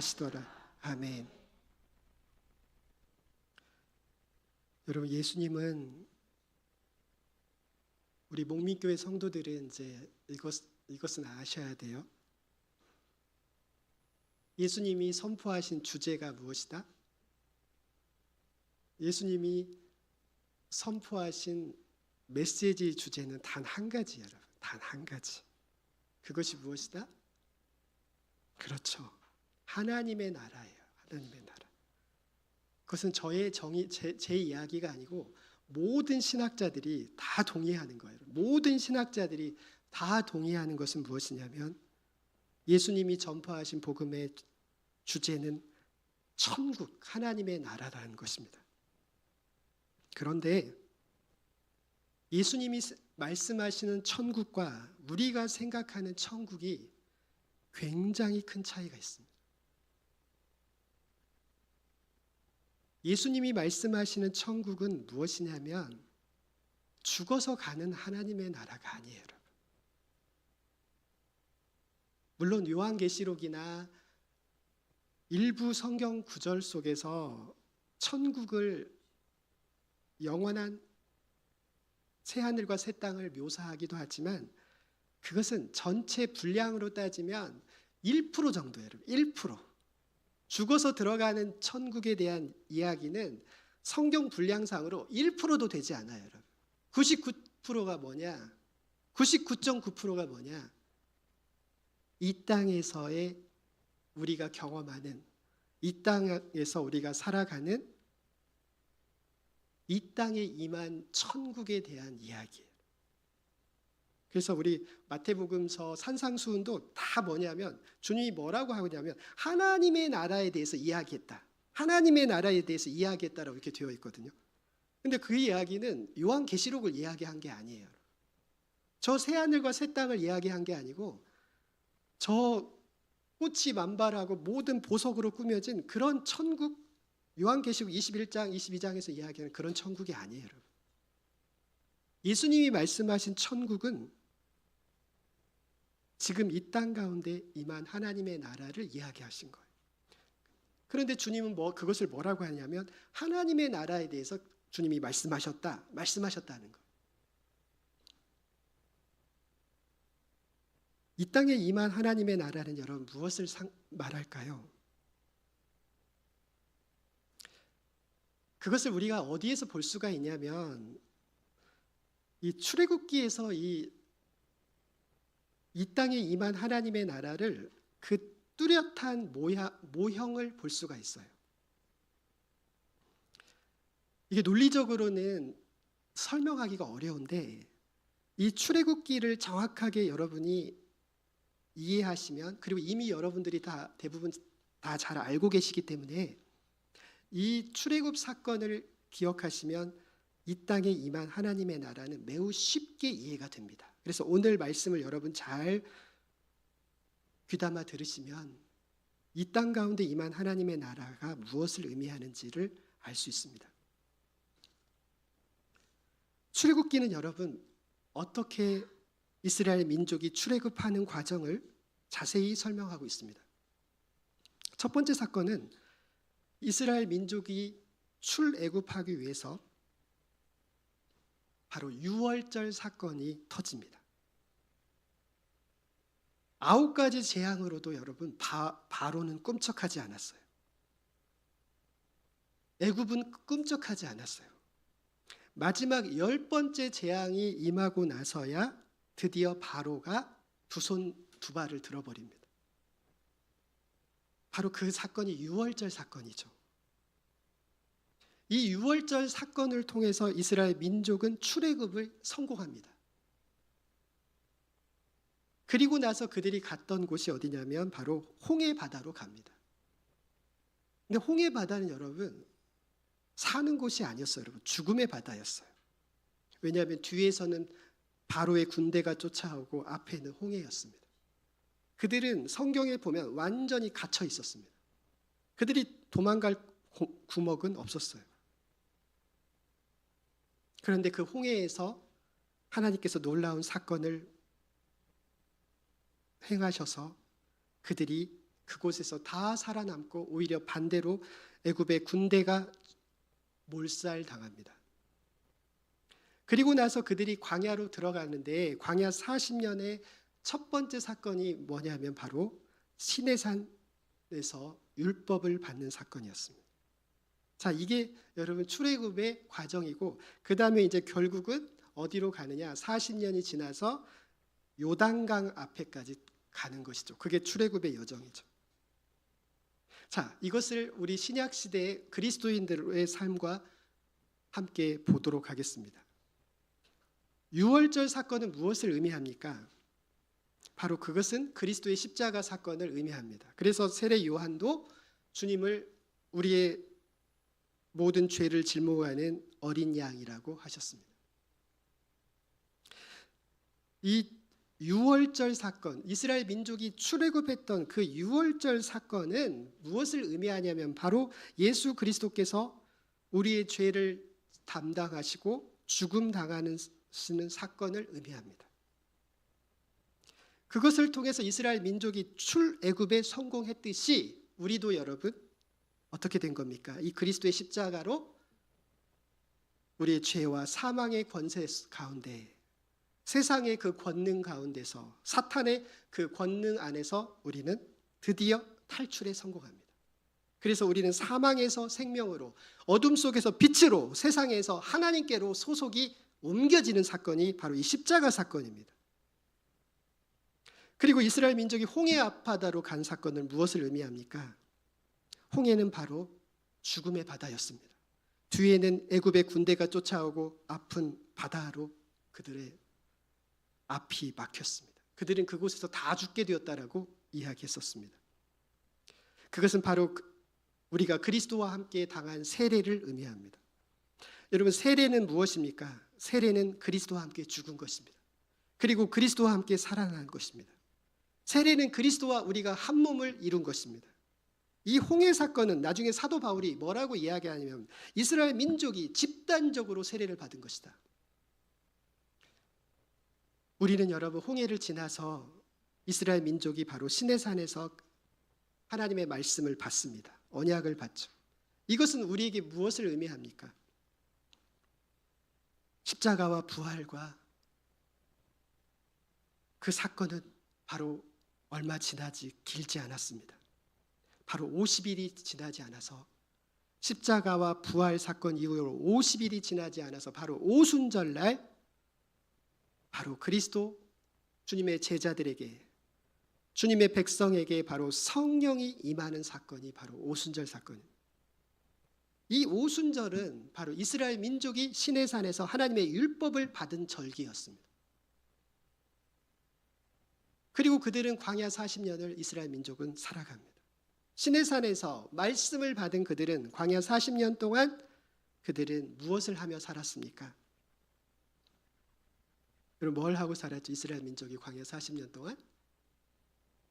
하시더라. 아멘. 여러분, 예수님은 우리 목민교회 성도들은 이제 이것은 아셔야 돼요. 예수님이 선포하신 주제가 무엇이다? 예수님이 선포하신 메시지 주제는 단 한 가지예요, 여러분. 단 한 가지. 그것이 무엇이다? 그렇죠. 하나님의 나라예요. 하나님의 나라. 그것은 제 이야기가 아니고 모든 신학자들이 다 동의하는 거예요. 모든 신학자들이 다 동의하는 것은 무엇이냐면 예수님이 전파하신 복음의 주제는 천국, 하나님의 나라라는 것입니다. 그런데 예수님이 말씀하시는 천국과 우리가 생각하는 천국이 굉장히 큰 차이가 있습니다. 예수님이 말씀하시는 천국은 무엇이냐면 죽어서 가는 하나님의 나라가 아니에요, 여러분. 물론 요한계시록이나 일부 성경 구절 속에서 천국을 영원한 새하늘과 새 땅을 묘사하기도 하지만 그것은 전체 분량으로 따지면 1% 정도예요, 여러분. 1%. 죽어서 들어가는 천국에 대한 이야기는 성경 분량상으로 1%도 되지 않아요, 여러분. 99%가 뭐냐? 99.9%가 뭐냐? 이 땅에서의 우리가 경험하는, 이 땅에서 우리가 살아가는 이 땅에 임한 천국에 대한 이야기예요. 그래서 우리 마태복음서 산상수훈도 다 뭐냐면 주님이 뭐라고 하냐면 하나님의 나라에 대해서 이야기했다. 하나님의 나라에 대해서 이야기했다라고 이렇게 되어 있거든요. 근데 그 이야기는 요한계시록을 이야기한 게 아니에요. 저 새하늘과 새 땅을 이야기한 게 아니고 저 꽃이 만발하고 모든 보석으로 꾸며진 그런 천국, 요한계시록 21장, 22장에서 이야기하는 그런 천국이 아니에요, 여러분. 예수님이 말씀하신 천국은 지금 이 땅 가운데 임한 하나님의 나라를 이야기하신 거예요. 그런데 주님은 그것을 뭐라고 하냐면 하나님의 나라에 대해서 주님이 말씀하셨다는 거예요. 이 땅에 임한 하나님의 나라는 여러분 무엇을 말할까요? 그것을 우리가 어디에서 볼 수가 있냐면 이 출애굽기에서 이 땅에 임한 하나님의 나라를 그 뚜렷한 모형을 볼 수가 있어요. 이게 논리적으로는 설명하기가 어려운데 이 출애굽기를 정확하게 여러분이 이해하시면, 그리고 이미 여러분들이 다 대부분 다 잘 알고 계시기 때문에 이 출애굽 사건을 기억하시면 이 땅에 임한 하나님의 나라는 매우 쉽게 이해가 됩니다. 그래서 오늘 말씀을 여러분 잘 귀담아 들으시면 이 땅 가운데 임한 하나님의 나라가 무엇을 의미하는지를 알 수 있습니다. 출애굽기는 여러분 어떻게 이스라엘 민족이 출애굽하는 과정을 자세히 설명하고 있습니다. 첫 번째 사건은 이스라엘 민족이 출애굽하기 위해서 바로 유월절 사건이 터집니다. 9가지 재앙으로도 여러분 바로는 꿈쩍하지 않았어요. 애굽은 꿈쩍하지 않았어요. 마지막 10번째 재앙이 임하고 나서야 드디어 바로가 두 손 두 발을 들어버립니다. 바로 그 사건이 유월절 사건이죠. 이 유월절 사건을 통해서 이스라엘 민족은 출애굽을 성공합니다. 그리고 나서 그들이 갔던 곳이 어디냐면 바로 홍해 바다로 갑니다. 근데 홍해 바다는 여러분 사는 곳이 아니었어요, 여러분. 죽음의 바다였어요. 왜냐하면 뒤에서는 바로의 군대가 쫓아오고 앞에는 홍해였습니다. 그들은 성경에 보면 완전히 갇혀 있었습니다. 그들이 도망갈 구멍은 없었어요. 그런데 그 홍해에서 하나님께서 놀라운 사건을 행하셔서 그들이 그곳에서 다 살아남고 오히려 반대로 애굽의 군대가 몰살당합니다. 그리고 나서 그들이 광야로 들어가는데 광야 40년의 첫 번째 사건이 뭐냐면 바로 시내산에서 율법을 받는 사건이었습니다. 자, 이게 여러분 출애굽의 과정이고 그 다음에 이제 결국은 어디로 가느냐? 40년이 지나서 요단강 앞에까지 가는 것이죠. 그게 출애굽의 여정이죠. 자, 이것을 우리 신약 시대의 그리스도인들의 삶과 함께 보도록 하겠습니다. 유월절 사건은 무엇을 의미합니까? 바로 그것은 그리스도의 십자가 사건을 의미합니다. 그래서 세례 요한도 주님을 우리의 모든 죄를 짊어지는 어린 양이라고 하셨습니다. 이 유월절 사건, 이스라엘 민족이 출애굽했던 그 유월절 사건은 무엇을 의미하냐면 바로 예수 그리스도께서 우리의 죄를 담당하시고 죽음 당하는 사건을 의미합니다. 그것을 통해서 이스라엘 민족이 출애굽에 성공했듯이 우리도 여러분 어떻게 된 겁니까? 이 그리스도의 십자가로 우리의 죄와 사망의 권세 가운데, 세상의 그 권능 가운데서, 사탄의 그 권능 안에서 우리는 드디어 탈출에 성공합니다. 그래서 우리는 사망에서 생명으로, 어둠 속에서 빛으로, 세상에서 하나님께로 소속이 옮겨지는 사건이 바로 이 십자가 사건입니다. 그리고 이스라엘 민족이 홍해 앞바다로 간 사건은 무엇을 의미합니까? 홍해는 바로 죽음의 바다였습니다. 뒤에는 애굽의 군대가 쫓아오고 아픈 바다로 그들의 앞이 막혔습니다. 그들은 그곳에서 다 죽게 되었다라고 이야기했었습니다. 그것은 바로 우리가 그리스도와 함께 당한 세례를 의미합니다. 여러분, 세례는 무엇입니까? 세례는 그리스도와 함께 죽은 것입니다. 그리고 그리스도와 함께 살아난 것입니다. 세례는 그리스도와 우리가 한 몸을 이룬 것입니다. 이 홍해 사건은 나중에 사도 바울이 뭐라고 이야기하냐면 이스라엘 민족이 집단적으로 세례를 받은 것이다. 우리는 여러분 홍해를 지나서 이스라엘 민족이 바로 시내산에서 하나님의 말씀을 받습니다. 언약을 받죠. 이것은 우리에게 무엇을 의미합니까? 십자가와 부활과 그 사건은 바로 얼마 지나지 길지 않았습니다. 바로 50일이 지나지 않아서 십자가와 부활 사건 이후로 50일이 지나지 않아서 바로 오순절날 바로 그리스도 주님의 제자들에게 주님의 백성에게 바로 성령이 임하는 사건이 바로 오순절 사건입니다. 이 오순절은 바로 이스라엘 민족이 시내산에서 하나님의 율법을 받은 절기였습니다. 그리고 그들은 광야 40년을 이스라엘 민족은 살아갑니다. 시내산에서 말씀을 받은 그들은 광야 40년 동안 그들은 무엇을 하며 살았습니까? 그럼 뭘 하고 살았죠? 이스라엘 민족이 광야 40년 동안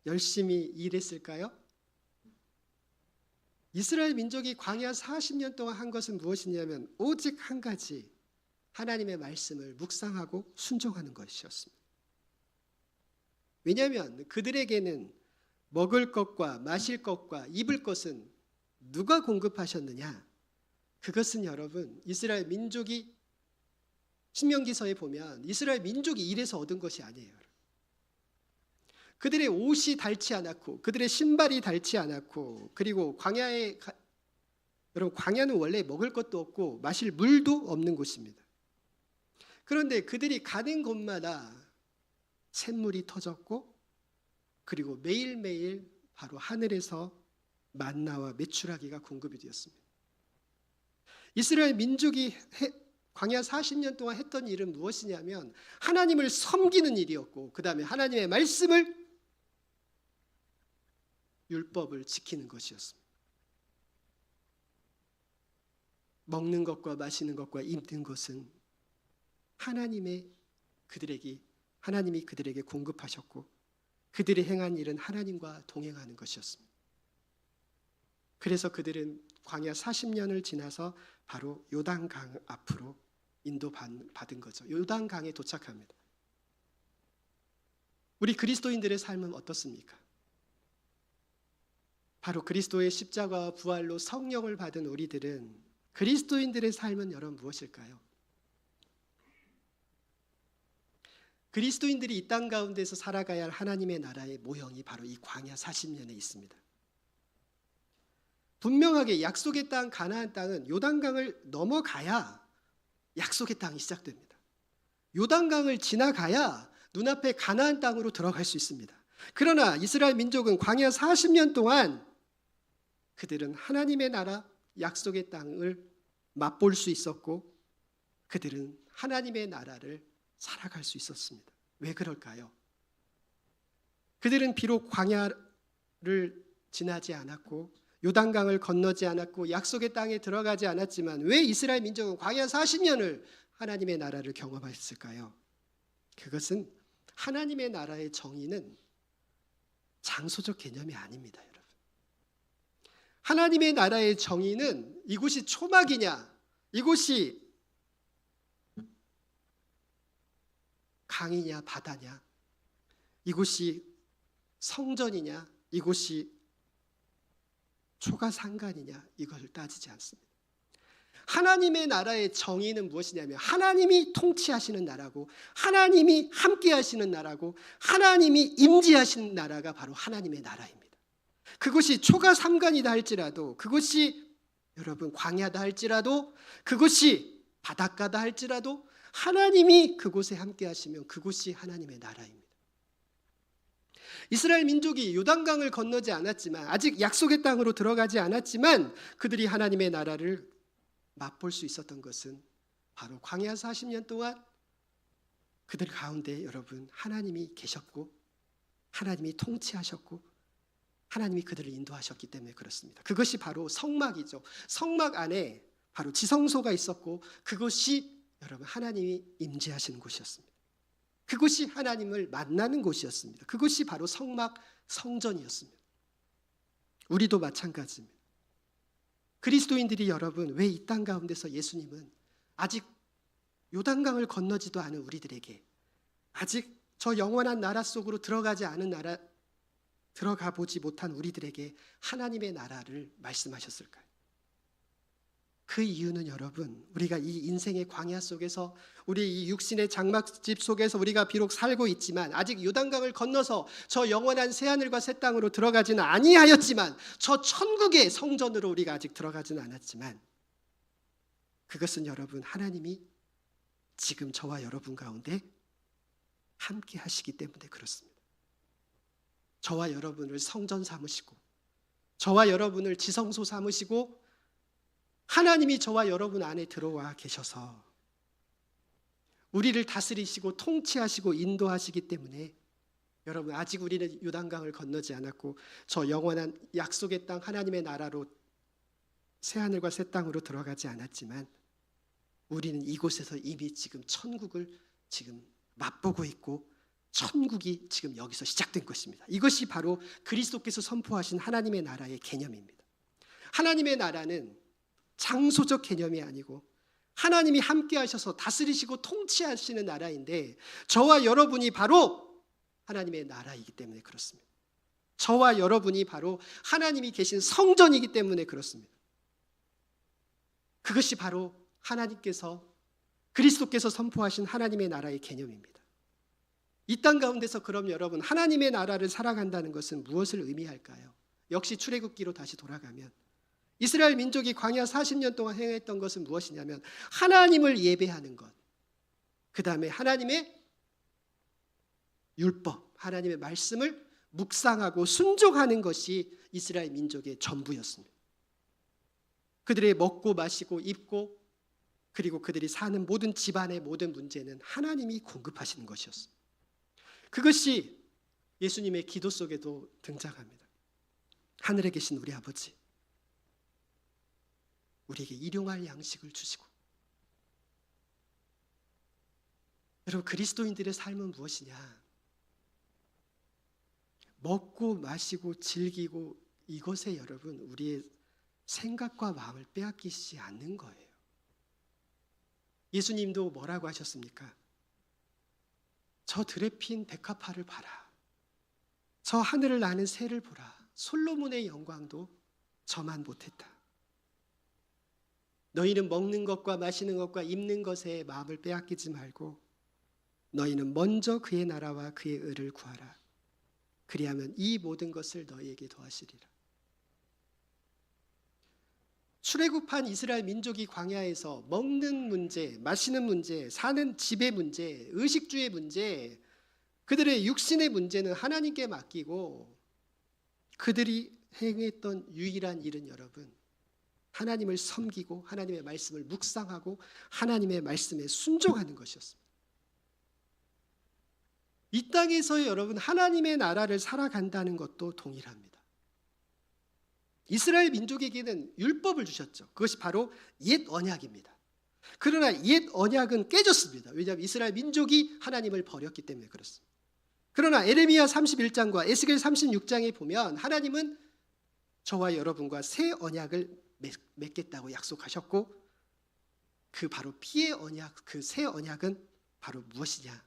열심히 일했을까요? 이스라엘 민족이 광야 40년 동안 한 것은 무엇이냐면 오직 한 가지, 하나님의 말씀을 묵상하고 순종하는 것이었습니다. 왜냐하면 그들에게는 먹을 것과 마실 것과 입을 것은 누가 공급하셨느냐? 그것은 여러분 이스라엘 민족이 신명기서에 보면 이스라엘 민족이 일해서 얻은 것이 아니에요. 그들의 옷이 닳지 않았고 그들의 신발이 닳지 않았고 그리고 여러분 광야는 원래 먹을 것도 없고 마실 물도 없는 곳입니다. 그런데 그들이 가는 곳마다 샘물이 터졌고 그리고 매일매일 바로 하늘에서 만나와 메추라기가 공급이 되었습니다. 이스라엘 민족이 광야 40년 동안 했던 일은 무엇이냐면 하나님을 섬기는 일이었고 그 다음에 하나님의 말씀을 율법을 지키는 것이었습니다. 먹는 것과 마시는 것과 입는 것은 하나님이 그들에게 공급하셨고 그들이 행한 일은 하나님과 동행하는 것이었습니다. 그래서 그들은 광야 40년을 지나서 바로 요단강 앞으로 인도받은 거죠. 요단강에 도착합니다. 우리 그리스도인들의 삶은 어떻습니까? 바로 그리스도의 십자가와 부활로 성령을 받은 우리들은 그리스도인들의 삶은 여러분 무엇일까요? 그리스도인들이 이 땅 가운데서 살아가야 할 하나님의 나라의 모형이 바로 이 광야 40년에 있습니다. 분명하게 약속의 땅 가나안 땅은 요단강을 넘어가야 약속의 땅이 시작됩니다. 요단강을 지나가야 눈앞에 가나안 땅으로 들어갈 수 있습니다. 그러나 이스라엘 민족은 광야 40년 동안 그들은 하나님의 나라 약속의 땅을 맛볼 수 있었고 그들은 하나님의 나라를 살아갈 수 있었습니다. 왜 그럴까요? 그들은 비록 광야를 지나지 않았고 요단강을 건너지 않았고 약속의 땅에 들어가지 않았지만 왜 이스라엘 민족은 광야 40년을 하나님의 나라를 경험했을까요? 그것은 하나님의 나라의 정의는 장소적 개념이 아닙니다, 여러분. 하나님의 나라의 정의는 이곳이 초막이냐, 이곳이 강이냐 바다냐, 이곳이 성전이냐, 이곳이 초가상간이냐, 이걸 따지지 않습니다. 하나님의 나라의 정의는 무엇이냐면 하나님이 통치하시는 나라고 하나님이 함께 하시는 나라고 하나님이 임재하시는 나라가 바로 하나님의 나라입니다. 그것이 초가삼간이다 할지라도, 그것이 여러분 광야다 할지라도, 그것이 바닷가다 할지라도 하나님이 그곳에 함께 하시면 그곳이 하나님의 나라입니다. 이스라엘 민족이 요단강을 건너지 않았지만, 아직 약속의 땅으로 들어가지 않았지만 그들이 하나님의 나라를 맛볼 수 있었던 것은 바로 광야 40년 동안 그들 가운데 여러분 하나님이 계셨고 하나님이 통치하셨고 하나님이 그들을 인도하셨기 때문에 그렇습니다. 그것이 바로 성막이죠. 성막 안에 바로 지성소가 있었고 그것이 여러분 하나님이 임재하시는 곳이었습니다. 그것이 하나님을 만나는 곳이었습니다. 그것이 바로 성막 성전이었습니다. 우리도 마찬가지입니다. 그리스도인들이 여러분 왜 이 땅 가운데서 예수님은 아직 요단강을 건너지도 않은 우리들에게, 아직 저 영원한 나라 속으로 들어가지 않은 나라, 들어가 보지 못한 우리들에게 하나님의 나라를 말씀하셨을까요? 그 이유는 여러분, 우리가 이 인생의 광야 속에서, 우리 이 육신의 장막집 속에서 우리가 비록 살고 있지만 아직 요단강을 건너서 저 영원한 새하늘과 새 땅으로 들어가지는 아니하였지만, 저 천국의 성전으로 우리가 아직 들어가지는 않았지만, 그것은 여러분 하나님이 지금 저와 여러분 가운데 함께 하시기 때문에 그렇습니다. 저와 여러분을 성전 삼으시고 저와 여러분을 지성소 삼으시고 하나님이 저와 여러분 안에 들어와 계셔서 우리를 다스리시고 통치하시고 인도하시기 때문에 여러분 아직 우리는 요단강을 건너지 않았고 저 영원한 약속의 땅 하나님의 나라로 새하늘과 새 땅으로 들어가지 않았지만 우리는 이곳에서 이미 지금 천국을 지금 맛보고 있고 천국이 지금 여기서 시작된 것입니다. 이것이 바로 그리스도께서 선포하신 하나님의 나라의 개념입니다. 하나님의 나라는 장소적 개념이 아니고 하나님이 함께 하셔서 다스리시고 통치하시는 나라인데 저와 여러분이 바로 하나님의 나라이기 때문에 그렇습니다. 저와 여러분이 바로 하나님이 계신 성전이기 때문에 그렇습니다. 그것이 바로 하나님께서 그리스도께서 선포하신 하나님의 나라의 개념입니다. 이 땅 가운데서 그럼 여러분 하나님의 나라를 살아간다는 것은 무엇을 의미할까요? 역시 출애굽기로 다시 돌아가면 이스라엘 민족이 광야 40년 동안 행했던 것은 무엇이냐면 하나님을 예배하는 것, 그 다음에 하나님의 율법, 하나님의 말씀을 묵상하고 순종하는 것이 이스라엘 민족의 전부였습니다. 그들의 먹고 마시고 입고 그리고 그들이 사는 모든 집안의 모든 문제는 하나님이 공급하시는 것이었습니다. 그것이 예수님의 기도 속에도 등장합니다. 하늘에 계신 우리 아버지, 우리에게 일용할 양식을 주시고. 여러분 그리스도인들의 삶은 무엇이냐? 먹고 마시고 즐기고 이것에 여러분 우리의 생각과 마음을 빼앗기지 않는 거예요. 예수님도 뭐라고 하셨습니까? 저 들에 핀 백합화를 봐라. 저 하늘을 나는 새를 보라. 솔로몬의 영광도 저만 못했다. 너희는 먹는 것과 마시는 것과 입는 것에 마음을 빼앗기지 말고 너희는 먼저 그의 나라와 그의 의를 구하라. 그리하면 이 모든 것을 너희에게 더하시리라. 출애굽한 이스라엘 민족이 광야에서 먹는 문제, 마시는 문제, 사는 집의 문제, 의식주의 문제, 그들의 육신의 문제는 하나님께 맡기고 그들이 행했던 유일한 일은 여러분, 하나님을 섬기고 하나님의 말씀을 묵상하고 하나님의 말씀에 순종하는 것이었습니다. 이 땅에서 여러분 하나님의 나라를 살아간다는 것도 동일합니다. 이스라엘 민족에게는 율법을 주셨죠. 그것이 바로 옛 언약입니다. 그러나 옛 언약은 깨졌습니다. 왜냐하면 이스라엘 민족이 하나님을 버렸기 때문에 그렇습니다. 그러나 에레미야 31장과 에스겔 36장에 보면 하나님은 저와 여러분과 새 언약을 맺겠다고 약속하셨고 그 바로 피의 언약, 그 새 언약은 바로 무엇이냐?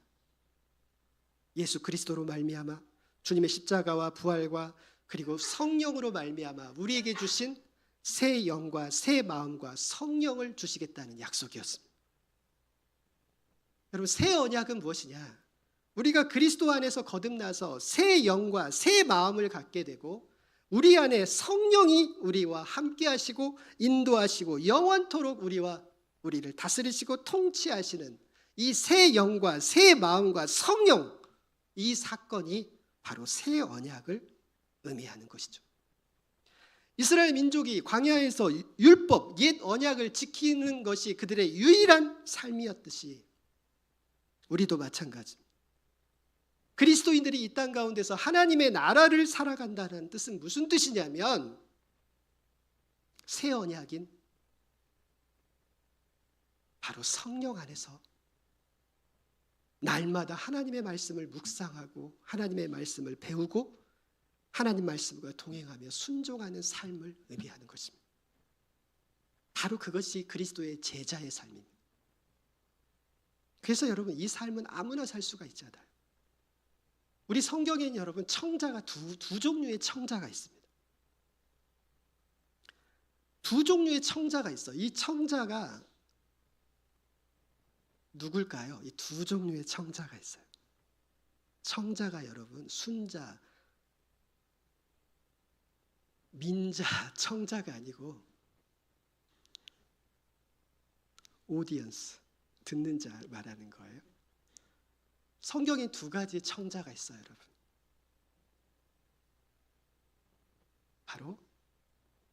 예수 그리스도로 말미암아 주님의 십자가와 부활과 그리고 성령으로 말미암아 우리에게 주신 새 영과 새 마음과 성령을 주시겠다는 약속이었습니다. 여러분, 새 언약은 무엇이냐? 우리가 그리스도 안에서 거듭나서 새 영과 새 마음을 갖게 되고 우리 안에 성령이 우리와 함께 하시고 인도하시고 영원토록 우리를 다스리시고 통치하시는 이 새 영과 새 마음과 성령, 이 사건이 바로 새 언약을 의미하는 것이죠. 이스라엘 민족이 광야에서 율법, 옛 언약을 지키는 것이 그들의 유일한 삶이었듯이 우리도 마찬가지입니다. 그리스도인들이 이 땅 가운데서 하나님의 나라를 살아간다는 뜻은 무슨 뜻이냐면 새 언약인 바로 성령 안에서 날마다 하나님의 말씀을 묵상하고 하나님의 말씀을 배우고 하나님 말씀과 동행하며 순종하는 삶을 의미하는 것입니다. 바로 그것이 그리스도의 제자의 삶입니다. 그래서 여러분, 이 삶은 아무나 살 수가 있잖아요. 우리 성경에는 여러분 청자가 두 종류의 청자가 있습니다. 두 종류의 청자가 있어요. 이 청자가 누굴까요? 이 두 종류의 청자가 있어요. 청자가 여러분 순자, 민자, 청자가 아니고 오디언스, 듣는 자 말하는 거예요. 성경에 두 가지의 청자가 있어요, 여러분. 바로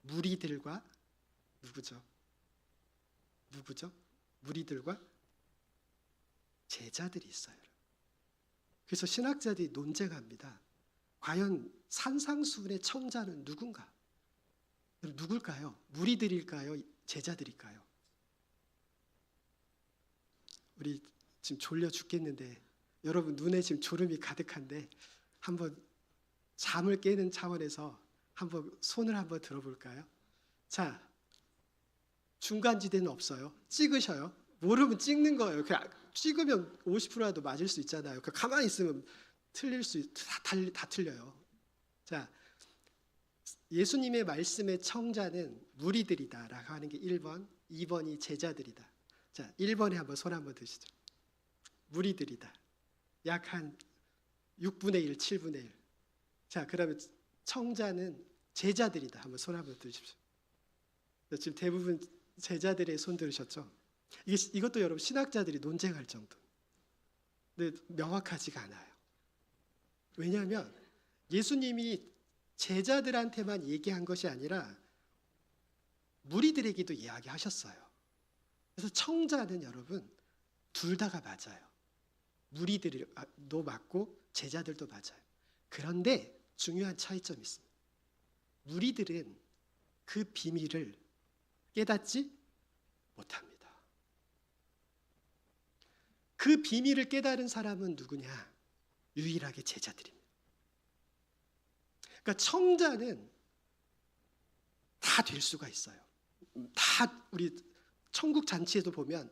무리들과 누구죠? 무리들과 제자들이 있어요. 그래서 신학자들이 논쟁합니다. 과연 산상수훈의 청자는 누군가? 누굴까요? 무리들일까요? 제자들일까요? 우리 지금 졸려 죽겠는데 여러분 눈에 지금 졸음이 가득한데 한번 잠을 깨는 차원에서 한번 손을 한번 들어볼까요? 자, 중간지대는 없어요. 찍으셔요. 모르면 찍는 거예요. 찍으면 50%라도 맞을 수 있잖아요. 가만히 있으면 다 틀려요. 자, 예수님의 말씀의 청자는 무리들이다라고 하는 게 1번, 2번이 제자들이다. 자, 1번에 한번 손 한번 드시죠. 무리들이다. 약 한 6분의 1, 7분의 1. 자, 그러면 청자는 제자들이다. 한번 손 한번 드십시오. 지금 대부분 제자들의 손 들으셨죠? 이것도 여러분 신학자들이 논쟁할 정도. 근데 명확하지가 않아요. 왜냐하면 예수님이 제자들한테만 얘기한 것이 아니라 무리들에게도 이야기하셨어요. 그래서 청자는 여러분 둘 다가 맞아요. 무리들도 맞고 제자들도 맞아요. 그런데 중요한 차이점이 있습니다. 무리들은 그 비밀을 깨닫지 못합니다. 그 비밀을 깨달은 사람은 누구냐? 유일하게 제자들입니다. 그러니까 청자는 다 될 수가 있어요. 다 우리 천국 잔치에도 보면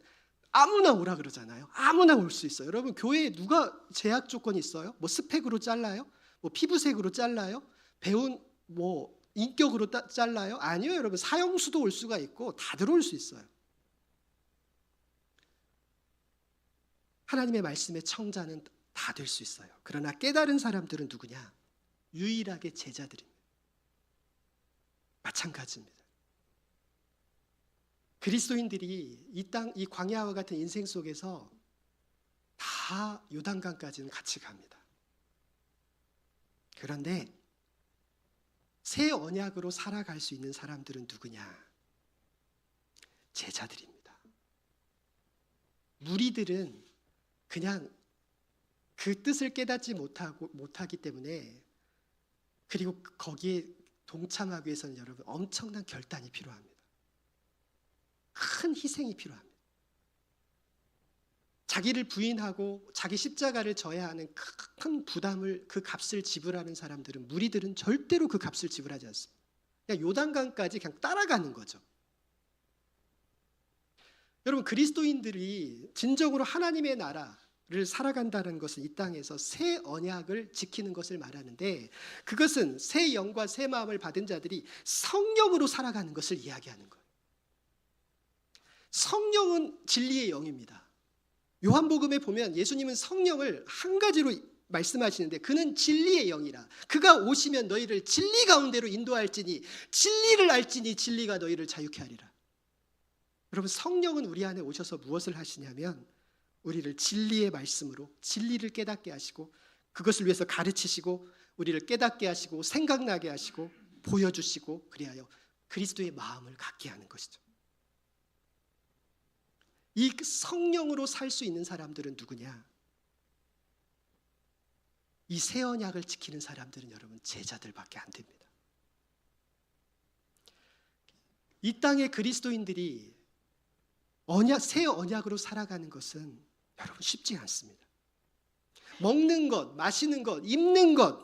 아무나 오라 그러잖아요. 아무나 올 수 있어요. 여러분 교회에 누가 제약 조건이 있어요? 뭐 스펙으로 잘라요? 뭐 피부색으로 잘라요? 배운 뭐 인격으로 잘라요? 아니요, 여러분. 사형수도 올 수가 있고 다 들어올 수 있어요. 하나님의 말씀의 청자는 다 될 수 있어요. 그러나 깨달은 사람들은 누구냐? 유일하게 제자들입니다. 마찬가지입니다. 그리스도인들이 이 광야와 같은 인생 속에서 다 요단강까지는 같이 갑니다. 그런데 새 언약으로 살아갈 수 있는 사람들은 누구냐? 제자들입니다. 무리들은 그냥 그 뜻을 깨닫지 못하기 때문에, 그리고 거기에 동참하기 위해서는 여러분 엄청난 결단이 필요합니다. 큰 희생이 필요합니다. 자기를 부인하고 자기 십자가를 져야 하는 큰 부담을, 그 값을 지불하는 사람들은, 무리들은 절대로 그 값을 지불하지 않습니다. 그냥 요단강까지 그냥 따라가는 거죠. 여러분, 그리스도인들이 진정으로 하나님의 나라를 살아간다는 것은 이 땅에서 새 언약을 지키는 것을 말하는데, 그것은 새 영과 새 마음을 받은 자들이 성령으로 살아가는 것을 이야기하는 거예요. 성령은 진리의 영입니다. 요한복음에 보면 예수님은 성령을 한 가지로 말씀하시는데, 그는 진리의 영이라. 그가 오시면 너희를 진리 가운데로 인도할지니 진리를 알지니 진리가 너희를 자유케 하리라. 여러분, 성령은 우리 안에 오셔서 무엇을 하시냐면 우리를 진리의 말씀으로 진리를 깨닫게 하시고, 그것을 위해서 가르치시고, 우리를 깨닫게 하시고, 생각나게 하시고, 보여주시고, 그리하여 그리스도의 마음을 갖게 하는 것이죠. 이 성령으로 살 수 있는 사람들은 누구냐? 이 새 언약을 지키는 사람들은 여러분 제자들밖에 안 됩니다. 이 땅의 그리스도인들이 새 언약으로 살아가는 것은 여러분 쉽지 않습니다. 먹는 것, 마시는 것, 입는 것,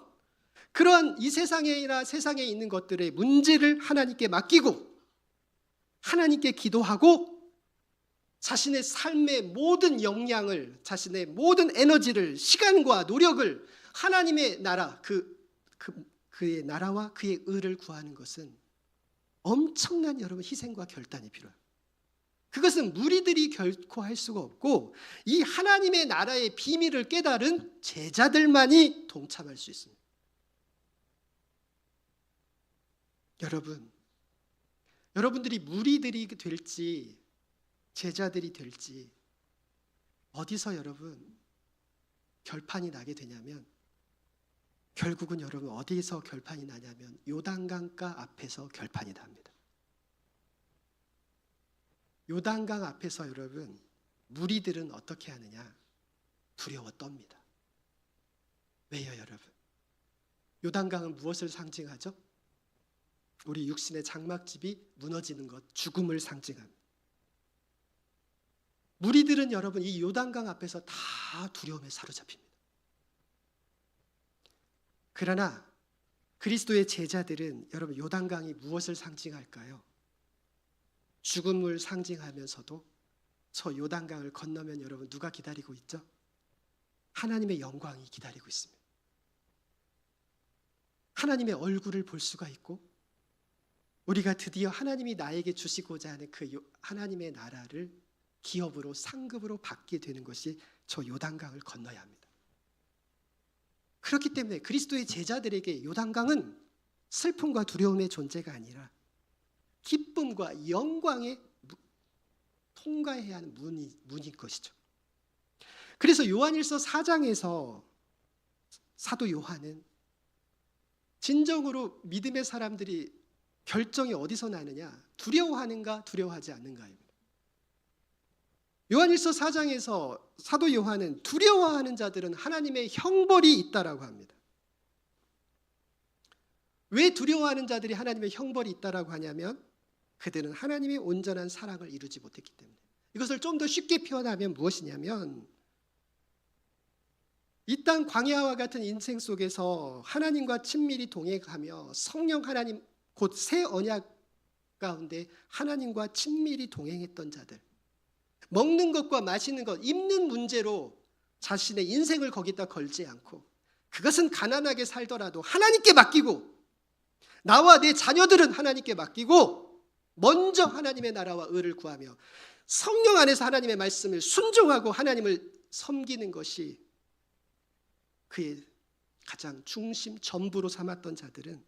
그러한 이 세상에 있는 것들의 문제를 하나님께 맡기고, 하나님께 기도하고, 자신의 삶의 모든 역량을, 자신의 모든 에너지를, 시간과 노력을 하나님의 나라, 그의 나라와 그의 의를 구하는 것은 엄청난 여러분 희생과 결단이 필요해요. 그것은 무리들이 결코 할 수가 없고, 이 하나님의 나라의 비밀을 깨달은 제자들만이 동참할 수 있습니다. 여러분들이 무리들이 될지 제자들이 될지 어디서 여러분 결판이 나게 되냐면, 결국은 여러분 어디서 결판이 나냐면 요단강가 앞에서 결판이 납니다. 요단강 앞에서 여러분 무리들은 어떻게 하느냐? 두려워 떱니다. 왜요, 여러분? 요단강은 무엇을 상징하죠? 우리 육신의 장막집이 무너지는 것, 죽음을 상징합니다. 무리들은 여러분 이 요단강 앞에서 다 두려움에 사로잡힙니다. 그러나 그리스도의 제자들은 여러분 요단강이 무엇을 상징할까요? 죽음을 상징하면서도 저 요단강을 건너면 여러분 누가 기다리고 있죠? 하나님의 영광이 기다리고 있습니다. 하나님의 얼굴을 볼 수가 있고, 우리가 드디어 하나님이 나에게 주시고자 하는 그 하나님의 나라를 기업으로, 상급으로 받게 되는 것이 저 요단강을 건너야 합니다. 그렇기 때문에 그리스도의 제자들에게 요단강은 슬픔과 두려움의 존재가 아니라 기쁨과 영광의 통과해야 하는 문인 것이죠. 그래서 요한일서 4장에서 사도 요한은 진정으로 믿음의 사람들이 결정이 어디서 나느냐? 두려워하는가 두려워하지 않는가입니다. 요한일서 4장에서 사도 요한은 두려워하는 자들은 하나님의 형벌이 있다라고 합니다. 왜 두려워하는 자들이 하나님의 형벌이 있다라고 하냐면 그들은 하나님의 온전한 사랑을 이루지 못했기 때문에. 이것을 좀 더 쉽게 표현하면 무엇이냐면, 이 땅 광야와 같은 인생 속에서 하나님과 친밀히 동행하며 성령 하나님, 곧 새 언약 가운데 하나님과 친밀히 동행했던 자들, 먹는 것과 마시는 것, 입는 문제로 자신의 인생을 거기다 걸지 않고, 그것은 가난하게 살더라도 하나님께 맡기고 나와 내 자녀들은 하나님께 맡기고 먼저 하나님의 나라와 의를 구하며 성령 안에서 하나님의 말씀을 순종하고 하나님을 섬기는 것이 그의 가장 중심 전부로 삼았던 자들은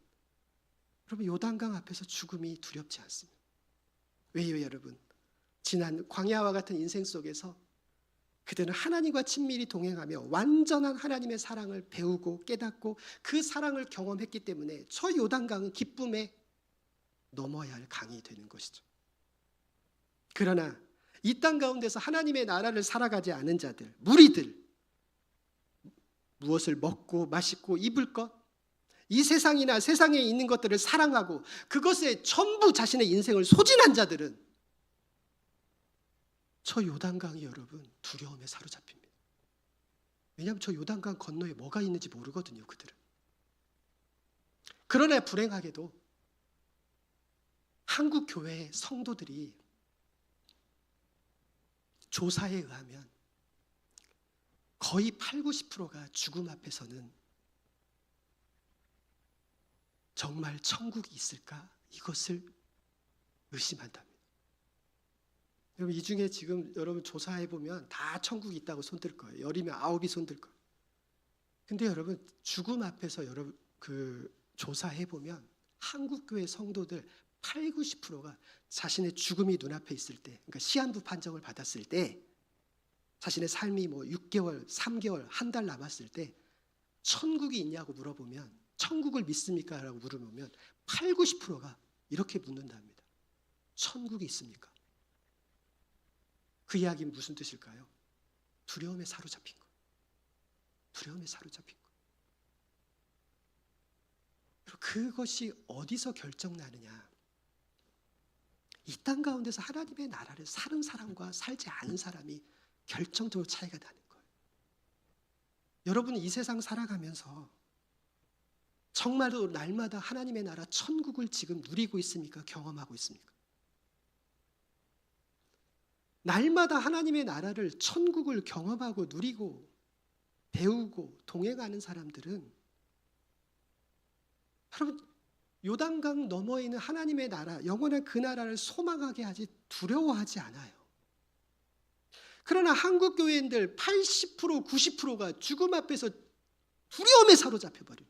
여러분 요단강 앞에서 죽음이 두렵지 않습니다. 왜요 여러분? 지난 광야와 같은 인생 속에서 그들은 하나님과 친밀히 동행하며 완전한 하나님의 사랑을 배우고 깨닫고 그 사랑을 경험했기 때문에 저 요단강은 기쁨에 넘어야 할 강이 되는 것이죠. 그러나 이 땅 가운데서 하나님의 나라를 살아가지 않은 자들, 무리들, 무엇을 먹고 마시고 입을 것, 이 세상이나 세상에 있는 것들을 사랑하고 그것에 전부 자신의 인생을 소진한 자들은 저 요단강이 여러분 두려움에 사로잡힙니다. 왜냐하면 저 요단강 건너에 뭐가 있는지 모르거든요, 그들은. 그러나 불행하게도 한국 교회의 성도들이 조사에 의하면 거의 8, 90%가 죽음 앞에서는 정말 천국이 있을까? 이것을 의심한답니다. 여러분 이 중에 지금 여러분 조사해 보면 다 천국이 있다고 손들 거예요. 10이면 9이 손들 거예요. 근데 여러분 죽음 앞에서 여러분 그 조사해 보면 한국 교회 성도들 8, 90%가 자신의 죽음이 눈앞에 있을 때, 그러니까 시한부 판정을 받았을 때, 자신의 삶이 뭐 6개월, 3개월, 한 달 남았을 때 천국이 있냐고 물어보면 천국을 믿습니까? 라고 물어보면 8, 90%가 이렇게 묻는답니다. 천국이 있습니까? 그 이야기는 무슨 뜻일까요? 두려움에 사로잡힌 거. 두려움에 사로잡힌 거. 그것이 어디서 결정나느냐? 이 땅 가운데서 하나님의 나라를 사는 사람과 살지 않은 사람이 결정적으로 차이가 나는 거예요. 여러분은 이 세상 살아가면서 정말로 날마다 하나님의 나라 천국을 지금 누리고 있습니까? 경험하고 있습니까? 날마다 하나님의 나라를 천국을 경험하고 누리고 배우고 동행하는 사람들은 여러분 요단강 너머에 있는 하나님의 나라, 영원한 그 나라를 소망하게 하지 두려워하지 않아요. 그러나 한국 교회인들 80%, 90%가 죽음 앞에서 두려움에 사로잡혀 버려요.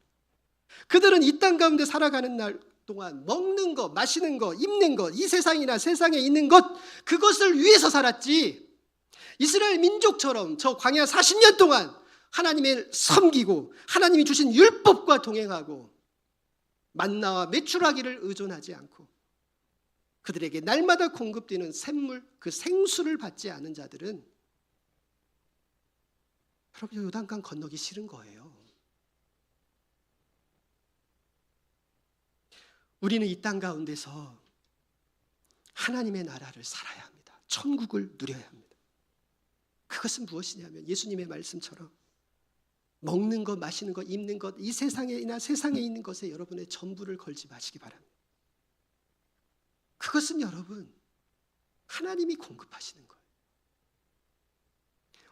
그들은 이 땅 가운데 살아가는 날 동안 먹는 것, 마시는 것, 입는 것, 이 세상이나 세상에 있는 것, 그것을 위해서 살았지. 이스라엘 민족처럼 저 광야 40년 동안 하나님을 섬기고 하나님이 주신 율법과 동행하고 만나와 메추라기를 의존하지 않고 그들에게 날마다 공급되는 샘물, 그 생수를 받지 않은 자들은 여러분 요단강 건너기 싫은 거예요. 우리는 이 땅 가운데서 하나님의 나라를 살아야 합니다. 천국을 누려야 합니다. 그것은 무엇이냐면 예수님의 말씀처럼 먹는 것, 마시는 것, 입는 것, 이 세상에나 세상에 있는 것에 여러분의 전부를 걸지 마시기 바랍니다. 그것은 여러분 하나님이 공급하시는 거예요.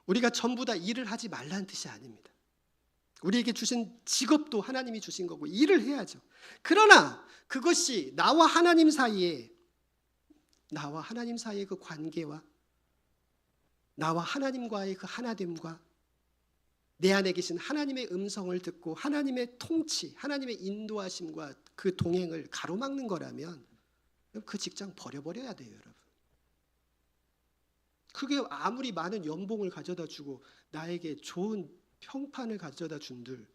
우리가 전부 다 일을 하지 말라는 뜻이 아닙니다. 우리에게 주신 직업도 하나님이 주신 거고 일을 해야죠. 그러나 그것이 나와 하나님 사이의 그 관계와 나와 하나님과의 그 하나됨과 내 안에 계신 하나님의 음성을 듣고 하나님의 통치, 하나님의 인도하심과 그 동행을 가로막는 거라면 그 직장 버려버려야 돼요, 여러분. 그게 아무리 많은 연봉을 가져다 주고 나에게 좋은 평판을 가져다 준들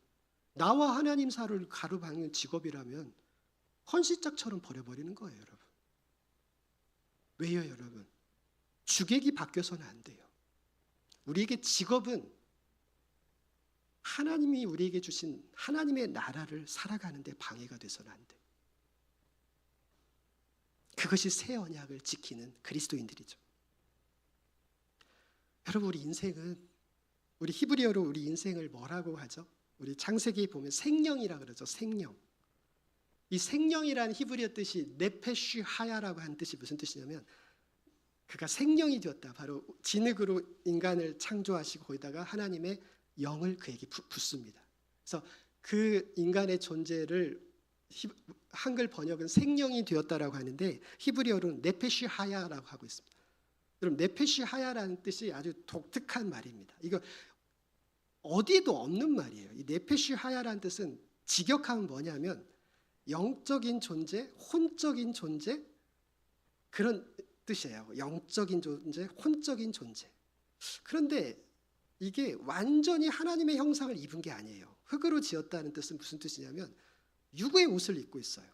나와 하나님 사를 가로막는 직업이라면 헌시짝처럼 버려버리는 거예요, 여러분. 왜요, 여러분? 주객이 바뀌어서는 안 돼요. 우리에게 직업은 하나님이 우리에게 주신 하나님의 나라를 살아가는 데 방해가 돼서는 안 돼요. 그것이 새 언약을 지키는 그리스도인들이죠. 여러분 우리 인생은 우리 히브리어로 우리 인생을 뭐라고 하죠? 우리 창세기 보면 생명이라 그러죠. 생명. 이 생명이라는 히브리어 뜻이 네페쉬 하야라고 하는 뜻이 무슨 뜻이냐면 그가 생명이 되었다. 바로 진흙으로 인간을 창조하시고 거기다가 하나님의 영을 그에게 붓습니다. 그래서 그 인간의 존재를 한글 번역은 생명이 되었다라고 하는데 히브리어로는 네페시 하야라고 하고 있습니다. 여러분 네페시 하야라는 뜻이 아주 독특한 말입니다. 이거 어디에도 없는 말이에요. 이 네페시 하야라는 뜻은 직역하면 뭐냐면 영적인 존재, 혼적인 존재 그런 뜻이에요. 영적인 존재, 혼적인 존재. 그런데 이게 완전히 하나님의 형상을 입은 게 아니에요. 흙으로 지었다는 뜻은 무슨 뜻이냐면 육의 옷을 입고 있어요.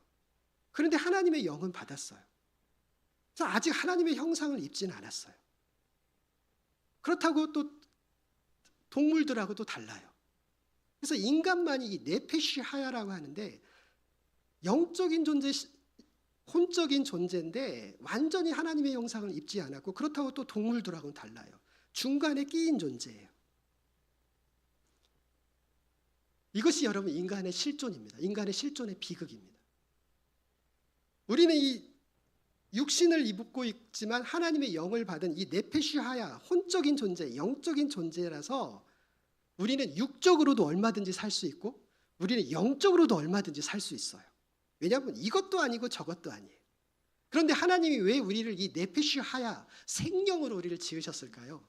그런데 하나님의 영은 받았어요. 그래서 아직 하나님의 형상을 입지는 않았어요. 그렇다고 또 동물들하고도 달라요. 그래서 인간만이 이 네페시 하야라고 하는데 영적인 존재, 혼적인 존재인데 완전히 하나님의 형상을 입지 않았고 그렇다고 또 동물들하고는 달라요. 중간에 끼인 존재예요. 이것이 여러분 인간의 실존입니다. 인간의 실존의 비극입니다. 우리는 이 육신을 입고 있지만 하나님의 영을 받은 이 네페시 하야, 혼적인 존재, 영적인 존재라서 우리는 육적으로도 얼마든지 살 수 있고 우리는 영적으로도 얼마든지 살 수 있어요. 왜냐하면 이것도 아니고 저것도 아니에요. 그런데 하나님이 왜 우리를 이 네페시 하야, 생명으로 우리를 지으셨을까요?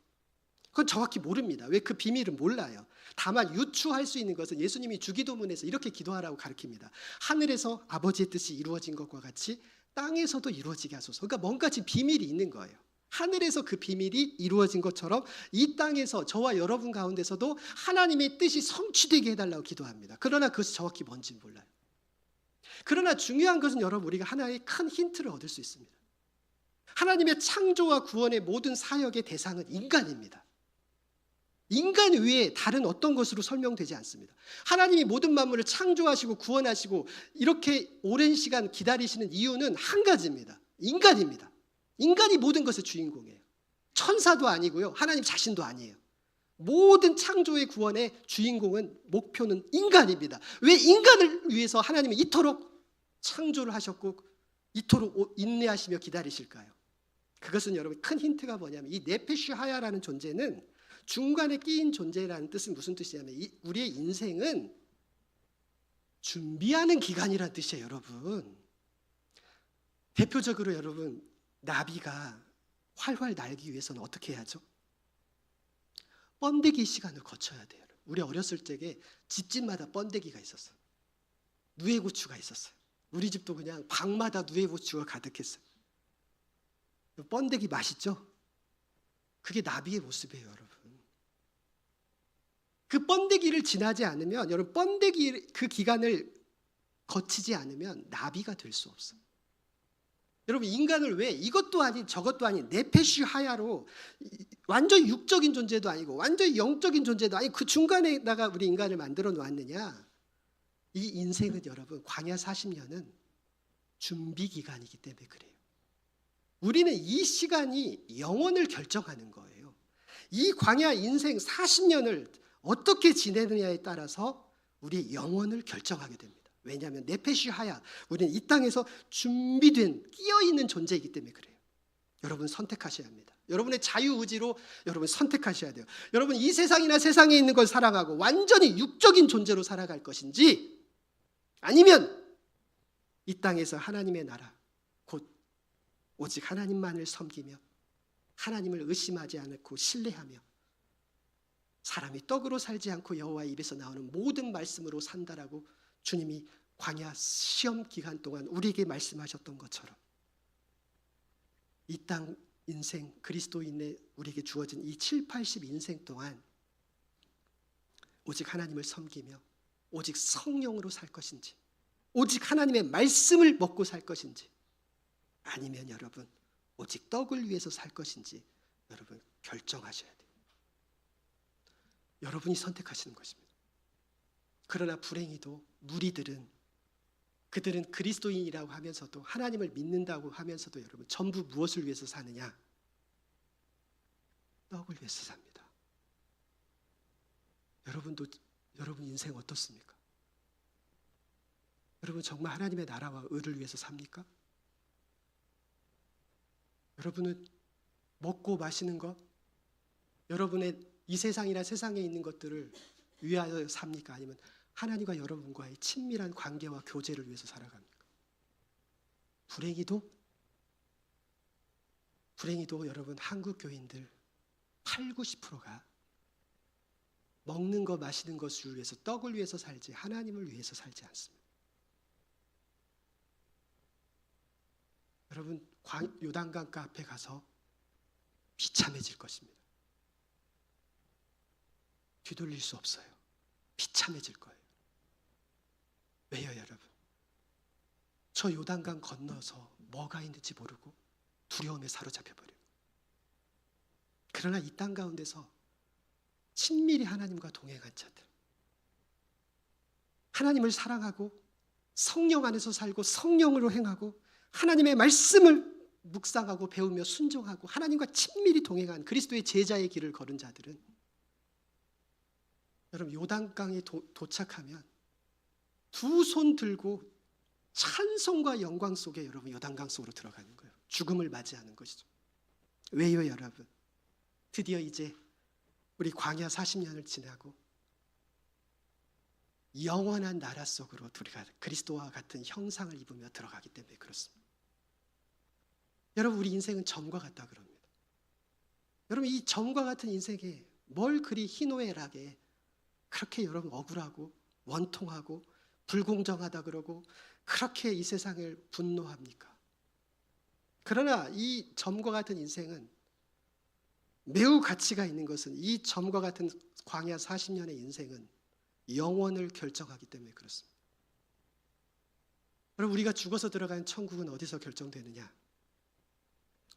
그건 정확히 모릅니다. 왜 그 비밀은 몰라요. 다만 유추할 수 있는 것은 예수님이 주기도문에서 이렇게 기도하라고 가르칩니다. 하늘에서 아버지의 뜻이 이루어진 것과 같이 땅에서도 이루어지게 하소서. 그러니까 뭔가 지금 비밀이 있는 거예요. 하늘에서 그 비밀이 이루어진 것처럼 이 땅에서 저와 여러분 가운데서도 하나님의 뜻이 성취되게 해달라고 기도합니다. 그러나 그것이 정확히 뭔지는 몰라요. 그러나 중요한 것은 여러분 우리가 하나의 큰 힌트를 얻을 수 있습니다. 하나님의 창조와 구원의 모든 사역의 대상은 인간입니다. 인간 외에 다른 어떤 것으로 설명되지 않습니다. 하나님이 모든 만물을 창조하시고 구원하시고 이렇게 오랜 시간 기다리시는 이유는 한 가지입니다. 인간입니다. 인간이 모든 것의 주인공이에요. 천사도 아니고요. 하나님 자신도 아니에요. 모든 창조의 구원의 주인공은 목표는 인간입니다. 왜 인간을 위해서 하나님은 이토록 창조를 하셨고 이토록 인내하시며 기다리실까요? 그것은 여러분 큰 힌트가 뭐냐면 이 네페시 하야라는 존재는 중간에 끼인 존재라는 뜻은 무슨 뜻이냐면 우리의 인생은 준비하는 기간이라는 뜻이에요. 여러분 대표적으로 여러분 나비가 활활 날기 위해서는 어떻게 해야죠? 번데기 시간을 거쳐야 돼요. 우리 어렸을 적에 집집마다 번데기가 있었어요. 누에고추가 있었어요. 우리 집도 그냥 방마다 누에고추가 가득했어요. 번데기 맛있죠? 그게 나비의 모습이에요. 여러분 그 번데기를 지나지 않으면 여러분 번데기 그 기간을 거치지 않으면 나비가 될 수 없어요. 여러분 인간을 왜 이것도 아닌 저것도 아닌 네페시 하야로 완전히 육적인 존재도 아니고 완전히 영적인 존재도 아니고 그 중간에다가 우리 인간을 만들어 놓았느냐? 이 인생은 여러분 광야 40년은 준비 기간이기 때문에 그래요. 우리는 이 시간이 영혼을 결정하는 거예요. 이 광야 인생 40년을 어떻게 지내느냐에 따라서 우리의 영혼을 결정하게 됩니다. 왜냐하면 네페시 하야, 우리는 이 땅에서 준비된 끼어있는 존재이기 때문에 그래요. 여러분 선택하셔야 합니다. 여러분의 자유의지로 여러분 선택하셔야 돼요. 여러분 이 세상이나 세상에 있는 걸 살아가고 완전히 육적인 존재로 살아갈 것인지 아니면 이 땅에서 하나님의 나라 곧 오직 하나님만을 섬기며 하나님을 의심하지 않고 신뢰하며 사람이 떡으로 살지 않고 여호와의 입에서 나오는 모든 말씀으로 산다라고 주님이 광야 시험 기간 동안 우리에게 말씀하셨던 것처럼 이 땅 인생 그리스도인의 우리에게 주어진 이 7, 80 인생 동안 오직 하나님을 섬기며 오직 성령으로 살 것인지 오직 하나님의 말씀을 먹고 살 것인지 아니면 여러분 오직 떡을 위해서 살 것인지 여러분 결정하셔야 돼요. 여러분이 선택하시는 것입니다. 그러나 불행히도 무리들은 그들은 그리스도인이라고 하면서도 하나님을 믿는다고 하면서도 여러분 전부 무엇을 위해서 사느냐? 떡을 위해서 삽니다. 여러분 인생 어떻습니까? 여러분 정말 하나님의 나라와 의를 위해서 삽니까? 여러분은 먹고 마시는 것, 여러분의 이 세상이나 세상에 있는 것들을 위하여 삽니까? 아니면 하나님과 여러분과의 친밀한 관계와 교제를 위해서 살아갑니까? 불행히도 여러분 한국 교인들 8, 90%가 먹는 것 마시는 것을 위해서, 떡을 위해서 살지 하나님을 위해서 살지 않습니다. 여러분 요단강가 앞에 가서 비참해질 것입니다. 뒤돌릴 수 없어요. 비참해질 거예요. 왜요, 여러분? 저 요단강 건너서 뭐가 있는지 모르고 두려움에 사로잡혀 버려요. 그러나 이 땅 가운데서 친밀히 하나님과 동행한 자들, 하나님을 사랑하고 성령 안에서 살고 성령으로 행하고 하나님의 말씀을 묵상하고 배우며 순종하고 하나님과 친밀히 동행한 그리스도의 제자의 길을 걸은 자들은 여러분 요단강에 도착하면 두 손 들고 찬송과 영광 속에 여러분 요단강 속으로 들어가는 거예요. 죽음을 맞이하는 것이죠. 왜요, 여러분? 드디어 이제 우리 광야 40년을 지나고 영원한 나라 속으로 우리가 그리스도와 같은 형상을 입으며 들어가기 때문에 그렇습니다. 여러분 우리 인생은 점과 같다 그럽니다. 여러분 이 점과 같은 인생에 뭘 그리 희노애락에 그렇게 여러분 억울하고 원통하고 불공정하다 그러고 그렇게 이 세상을 분노합니까? 그러나 이 점과 같은 인생은 매우 가치가 있는 것은 이 점과 같은 광야 40년의 인생은 영원을 결정하기 때문에 그렇습니다. 여러분 우리가 죽어서 들어가는 천국은 어디서 결정되느냐?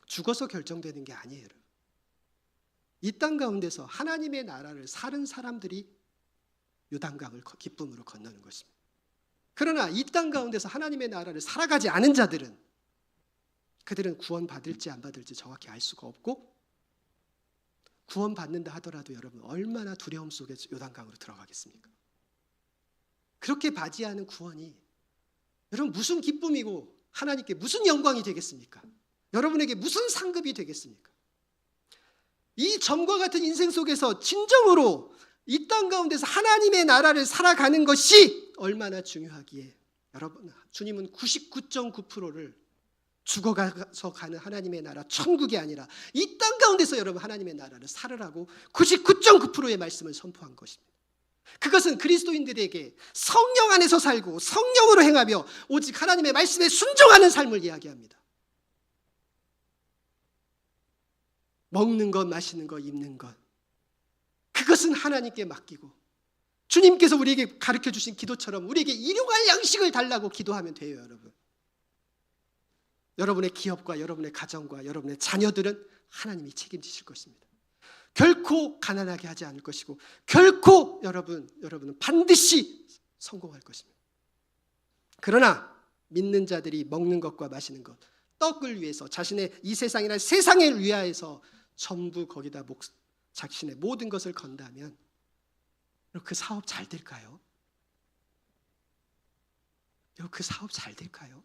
죽어서 결정되는 게 아니에요. 이 땅 가운데서 하나님의 나라를 사는 사람들이 요단강을 기쁨으로 건너는 것입니다. 그러나 이 땅 가운데서 하나님의 나라를 살아가지 않은 자들은 그들은 구원받을지 안 받을지 정확히 알 수가 없고 구원받는다 하더라도 여러분 얼마나 두려움 속에 요단강으로 들어가겠습니까? 그렇게 맞이하는 구원이 여러분 무슨 기쁨이고 하나님께 무슨 영광이 되겠습니까? 여러분에게 무슨 상급이 되겠습니까? 이 점과 같은 인생 속에서 진정으로 이 땅 가운데서 하나님의 나라를 살아가는 것이 얼마나 중요하기에 여러분 주님은 99.9%를 죽어가서 가는 하나님의 나라 천국이 아니라 이 땅 가운데서 여러분 하나님의 나라를 살으라고 99.9%의 말씀을 선포한 것입니다. 그것은 그리스도인들에게 성령 안에서 살고 성령으로 행하며 오직 하나님의 말씀에 순종하는 삶을 이야기합니다. 먹는 것, 마시는 것, 입는 것 그것은 하나님께 맡기고 주님께서 우리에게 가르쳐 주신 기도처럼 우리에게 일용할 양식을 달라고 기도하면 돼요. 여러분 여러분의 기업과 여러분의 가정과 여러분의 자녀들은 하나님이 책임지실 것입니다. 결코 가난하게 하지 않을 것이고 결코 여러분은 반드시 성공할 것입니다. 그러나 믿는 자들이 먹는 것과 마시는 것, 떡을 위해서 자신의 이 세상이나 세상을 위하여서 전부 거기다 자신의 모든 것을 건다면 그 사업 잘 될까요? 그 사업 잘 될까요?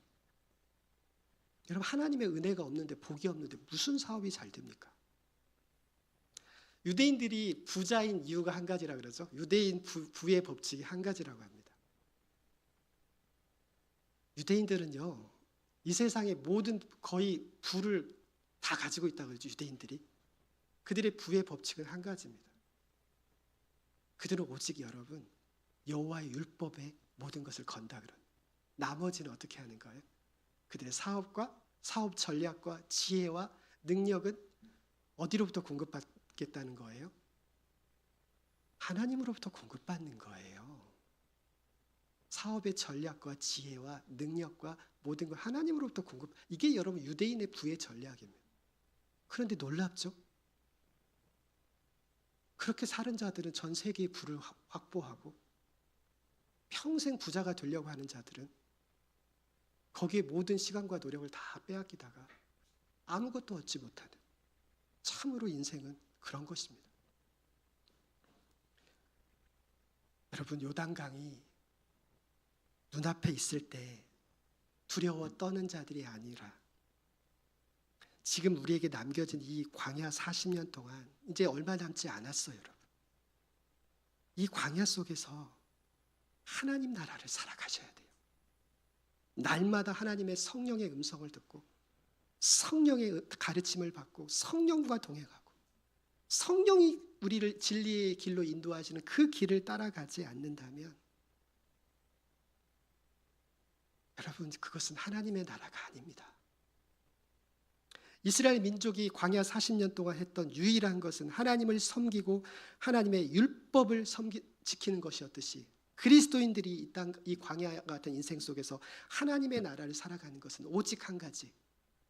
여러분 하나님의 은혜가 없는데 복이 없는데 무슨 사업이 잘 됩니까? 유대인들이 부자인 이유가 한 가지라 그러죠. 유대인 부의 법칙이 한 가지라고 합니다. 유대인들은요 이 세상의 모든 거의 부를 다 가지고 있다고 그러죠. 유대인들이 그들의 부의 법칙은 한 가지입니다. 그들은 오직 여러분 여호와의 율법에 모든 것을 건다 그런. 나머지는 어떻게 하는 거예요? 그들의 사업과 사업 전략과 지혜와 능력은 어디로부터 공급받겠다는 거예요? 하나님으로부터 공급받는 거예요. 사업의 전략과 지혜와 능력과 모든 걸 하나님으로부터 공급. 이게 여러분 유대인의 부의 전략입니다. 그런데 놀랍죠? 그렇게 사는 자들은 전 세계의 부를 확보하고 평생 부자가 되려고 하는 자들은 거기에 모든 시간과 노력을 다 빼앗기다가 아무것도 얻지 못하는 참으로 인생은 그런 것입니다. 여러분 요단강이 눈앞에 있을 때 두려워 떠는 자들이 아니라 지금 우리에게 남겨진 이 광야 40년 동안 이제 얼마 남지 않았어요. 여러분 이 광야 속에서 하나님 나라를 살아가셔야 돼요. 날마다 하나님의 성령의 음성을 듣고 성령의 가르침을 받고 성령과 동행하고 성령이 우리를 진리의 길로 인도하시는 그 길을 따라가지 않는다면 여러분, 그것은 하나님의 나라가 아닙니다. 이스라엘 민족이 광야 40년 동안 했던 유일한 것은 하나님을 섬기고 하나님의 율법을 지키는 것이었듯이 그리스도인들이 이 광야 같은 인생 속에서 하나님의 나라를 살아가는 것은 오직 한 가지,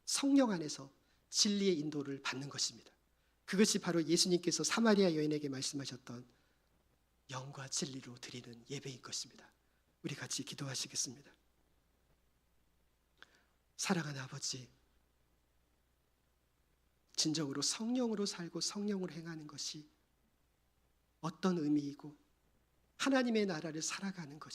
성령 안에서 진리의 인도를 받는 것입니다. 그것이 바로 예수님께서 사마리아 여인에게 말씀하셨던 영과 진리로 드리는 예배인 것입니다. 우리 같이 기도하시겠습니다. 사랑하는 아버지, 진정으로 성령으로 살고 성령으로 행하는 것이 어떤 의미이고 하나님의 나라를 살아가는 것이